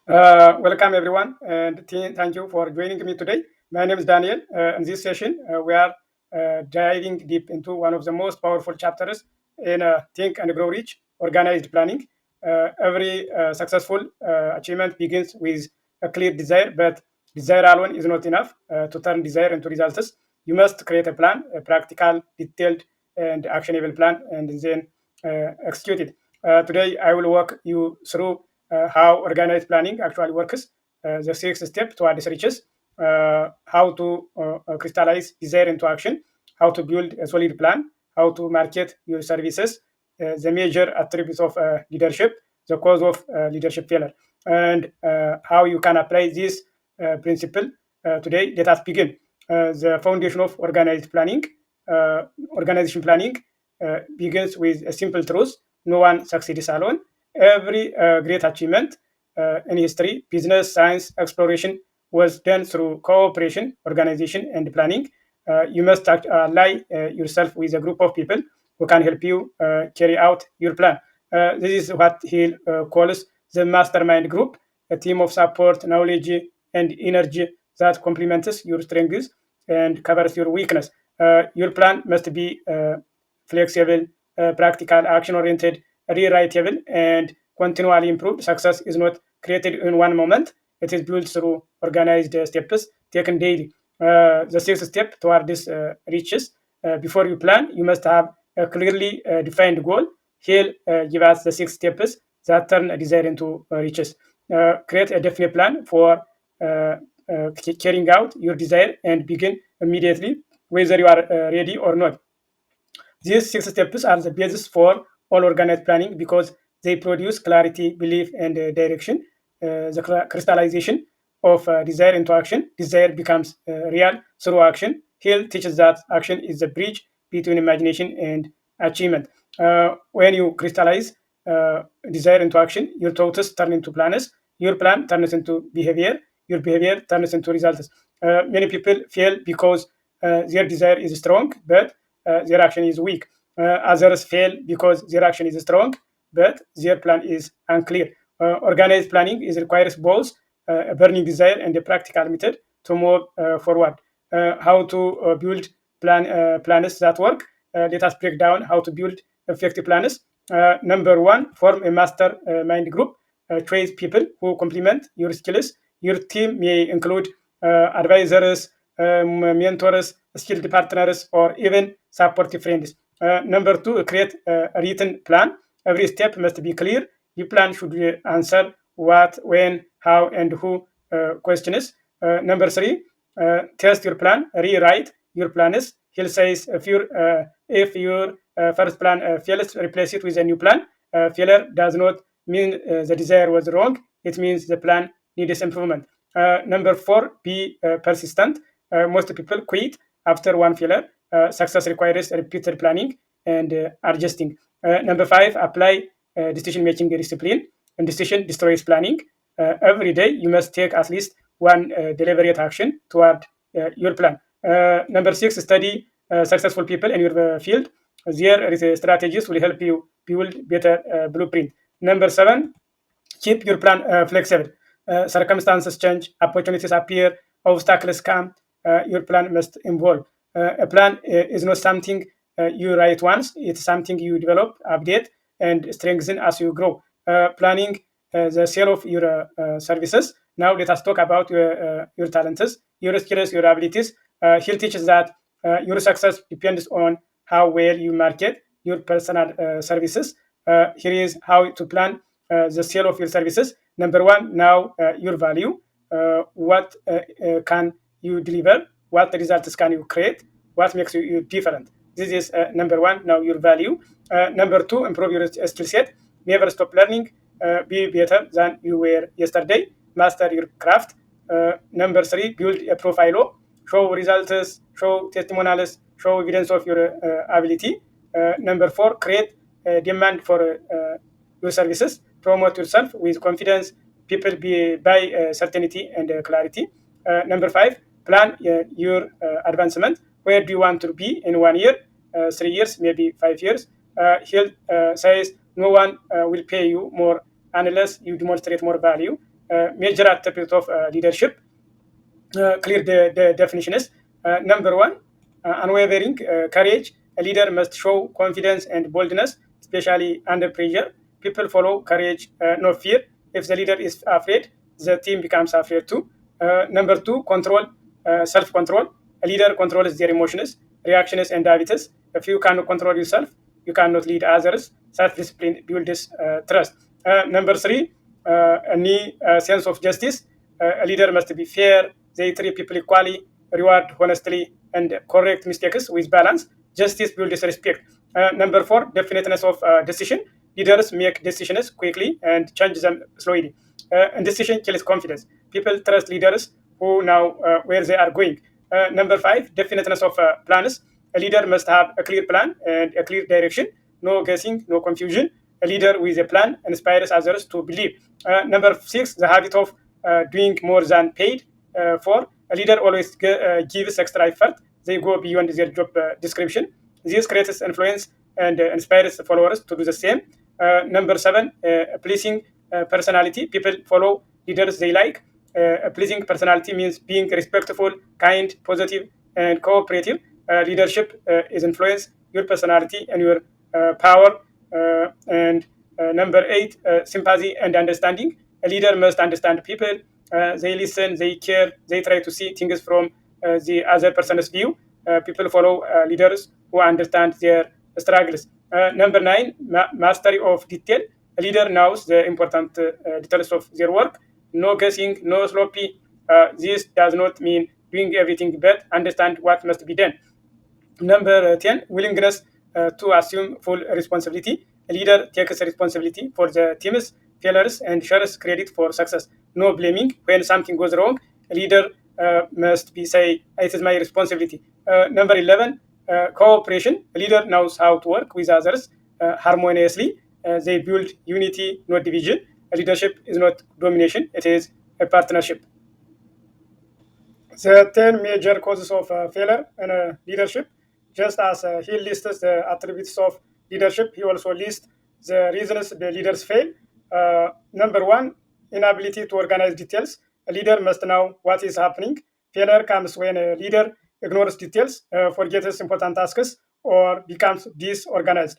Welcome everyone, and thank you for joining me today. My name is Daniel. In this session, we are diving deep into one of the most powerful chapters in Think and Grow Rich: organized planning. Every successful achievement begins with a clear desire, but desire alone is not enough to turn desire into results. You must create a plan, a practical, detailed, and actionable plan, and then execute it. Today, I will walk you through how organized planning actually works, the six steps towards riches, how to crystallize desire into action, how to build a solid plan, how to market your services, the major attributes of leadership, the cause of leadership failure, and how you can apply this principle today. Let us begin. The foundation of organized planning, organization planning, begins with a simple truth: no one succeeds alone. Every great achievement in history, business, science, exploration was done through cooperation, organization, and planning. You must ally yourself with a group of people who can help you carry out your plan. This is what he calls the mastermind group, a team of support, knowledge, and energy that complements your strengths and covers your weakness. Your plan must be flexible, practical, action oriented, rewritable, and continually improved. Success is not created in one moment, it is built through organized steps taken daily. The sixth step toward this reaches before you plan, you must have a clearly defined goal. Here, give us the six steps that turn a desire into riches. Create a definite plan for carrying out your desire and begin immediately, whether you are ready or not. These six steps are the basis for all organized planning because they produce clarity, belief, and direction. The crystallization of desire into action. Desire becomes real through action. Hill teaches that action is the bridge between imagination and achievement. When you crystallize desire into action, your thoughts turn into plans. Your plan turns into behavior. Your behavior turns into results. Many people fail because their desire is strong, but their action is weak. Others fail because their action is strong, but their plan is unclear. Organized planning is requires both a burning desire and a practical method to move forward. How to build plans that work? Let us break down how to build effective plans. Number one, form a master mind group. Choose people who complement your skills. Your team may include advisors, mentors, skilled partners, or even supportive friends. Number two, create a written plan. Every step must be clear. Your plan should answer what, when, how, and who questions. Number three, test your plan. Rewrite your plans. He says if your first plan fails, replace it with a new plan. Failure does not mean the desire was wrong. It means the plan needs improvement. Number four, be persistent. Most people quit after one failure. Success requires repeated planning and adjusting. Number five, apply decision making discipline. And decision destroys planning. Every day, you must take at least one deliberate action toward your plan. Number six, study successful people in your field. Their strategies will help you build better blueprint. Number seven, keep your plan flexible. Circumstances change, opportunities appear, obstacles come. Your plan must evolve. A plan is not something you write once, it's something you develop, update, and strengthen as you grow. Planning the sale of your services. Now let us talk about your talents, your skills, your abilities. He teaches that your success depends on how well you market your personal services. Here is how to plan the sale of your services. Number one, now your value. What can you deliver? What results can you create? What makes you different? This is number one, now your value. Number two, improve your skill set. Never stop learning. Be better than you were yesterday. Master your craft. Number three, build a profile. Show results, show testimonials, show evidence of your ability. Number four, create demand for your services. Promote yourself with confidence. People buy certainty and clarity. Number five, plan your advancement. Where do you want to be in 1 year, 3 years, maybe 5 years? He says no one will pay you more unless you demonstrate more value. major attributes of leadership. Clear the definitions. Number one, unwavering courage. A leader must show confidence and boldness, especially under pressure. People follow courage, no fear. If the leader is afraid, the team becomes afraid too. Number two, control, self-control. A leader controls their emotions, reactions, and habits. If you cannot control yourself, you cannot lead others. Self-discipline builds trust. Number three, a sense of justice. A leader must be fair. They treat people equally, reward honestly, and correct mistakes with balance. Justice builds respect. Number four, definiteness of decision. Leaders make decisions quickly and change them slowly. And decision kills confidence. People trust leaders who know where they are going. Number five, definiteness of plans. A leader must have a clear plan and a clear direction. No guessing, no confusion. A leader with a plan inspires others to believe. Number six, the habit of doing more than paid for. A leader always gives extra effort. They go beyond their job description. This creates influence and inspires followers to do the same. Number seven, pleasing personality. People follow leaders they like. A pleasing personality means being respectful, kind, positive, and cooperative. Leadership is influence your personality and your power. And number eight, sympathy and understanding. A leader must understand people. They listen, they care, they try to see things from the other person's view. People follow leaders who understand their struggles. Number nine, mastery of detail. A leader knows the important details of their work. No guessing, no sloppy. This does not mean doing everything, but understand what must be done. Number 10, willingness to assume full responsibility. A leader takes responsibility for the team's failures and shares credit for success. No blaming. When something goes wrong, a leader must be say, it is my responsibility. Number 11, cooperation. A leader knows how to work with others harmoniously. They build unity, not division. A leadership is not domination, it is a partnership. The 10 major causes of failure in leadership. Just as he lists the attributes of leadership, he also lists the reasons the leaders fail. Number one, inability to organize details. A leader must know what is happening. Failure comes when a leader ignores details, forgets important tasks, or becomes disorganized.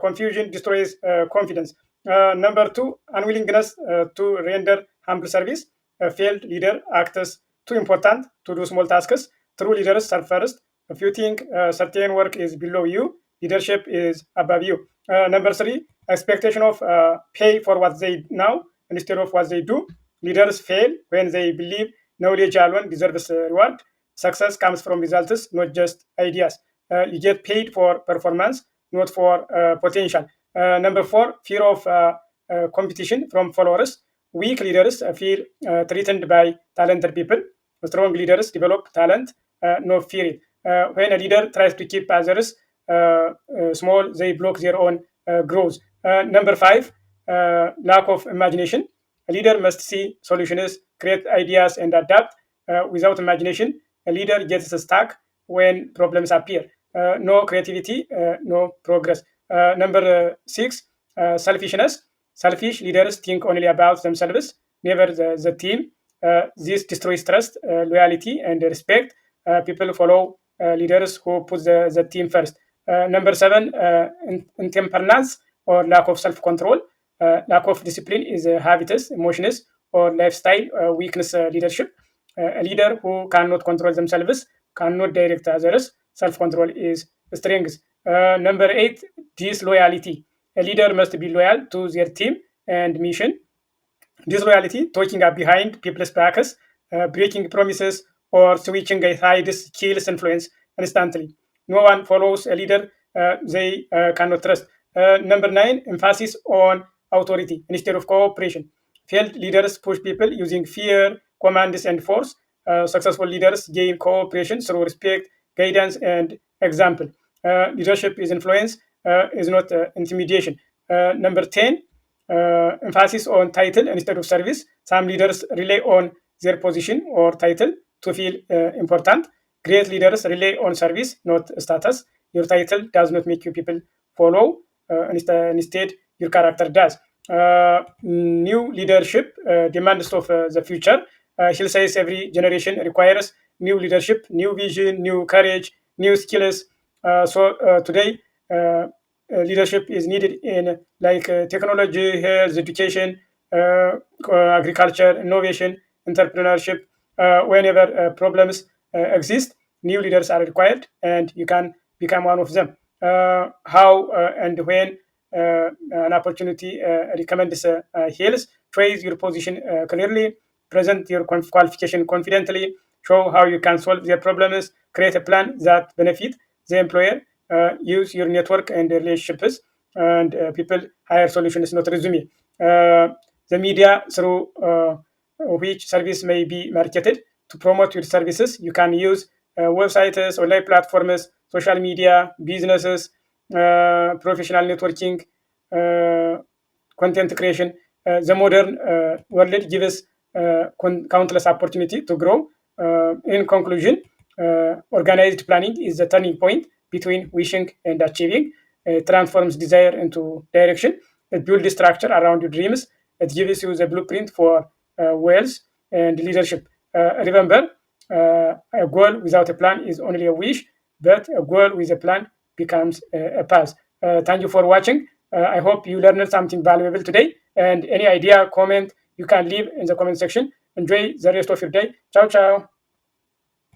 Confusion destroys confidence. Number two, unwillingness to render humble service. A failed leader acts too important to do small tasks. True leaders serve first. If you think certain work is below you, leadership is above you. Number three, expectation of pay for what they know instead of what they do. Leaders fail when they believe knowledge alone deserves a reward. Success comes from results, not just ideas. You get paid for performance, not for potential. Number four, fear of competition from followers. Weak leaders feel threatened by talented people. Strong leaders develop talent, no fear it. When a leader tries to keep others small, they block their own growth. Number five, lack of imagination. A leader must see solutions, create ideas, and adapt. Without imagination, a leader gets stuck when problems appear. No creativity, no progress. Number six, selfishness. Selfish leaders think only about themselves, never the team. This destroys trust, loyalty, and respect. People follow leaders who put the team first. Number seven, intemperance or lack of self-control. Lack of discipline is habits, emotions, or lifestyle weakness leadership. A leader who cannot control themselves cannot direct others. Self-control is strength. Number eight, disloyalty. A leader must be loyal to their team and mission. Disloyalty, talking up behind people's backs, breaking promises, or switching sides kills influence instantly. No one follows a leader they cannot trust. Number nine, emphasis on authority instead of cooperation. Failed leaders push people using fear, commands, and force. Successful leaders gain cooperation through respect, guidance, and example. Leadership is influence, is not intimidation. Number 10, emphasis on title instead of service. Some leaders rely on their position or title to feel important. Great leaders rely on service, not status. Your title does not make you people follow. Instead, your character does. new leadership demands of the future. He says every generation requires new leadership, new vision, new courage, new skills. So today, leadership is needed in like technology, health, education, agriculture, innovation, entrepreneurship. Whenever problems exist, new leaders are required, and you can become one of them. How and when an opportunity recommends heals, phrase your position clearly, present your qualification confidently, show how you can solve their problems, create a plan that benefit the employer, use your network and relationships, and people hire solutions, not resume. The media through which service may be marketed to promote your services. You can use websites, online platforms, social media, businesses, professional networking, content creation. The modern world gives countless opportunity to grow. In conclusion, organized planning is the turning point between wishing and achieving. It transforms desire into direction. It builds structure around your dreams. It gives you the blueprint for wealth and leadership. Remember, a goal without a plan is only a wish, but a goal with a plan becomes a path. Thank you for watching. I hope you learned something valuable today. And any idea, comment, you can leave in the comment section. Enjoy the rest of your day. Ciao, ciao.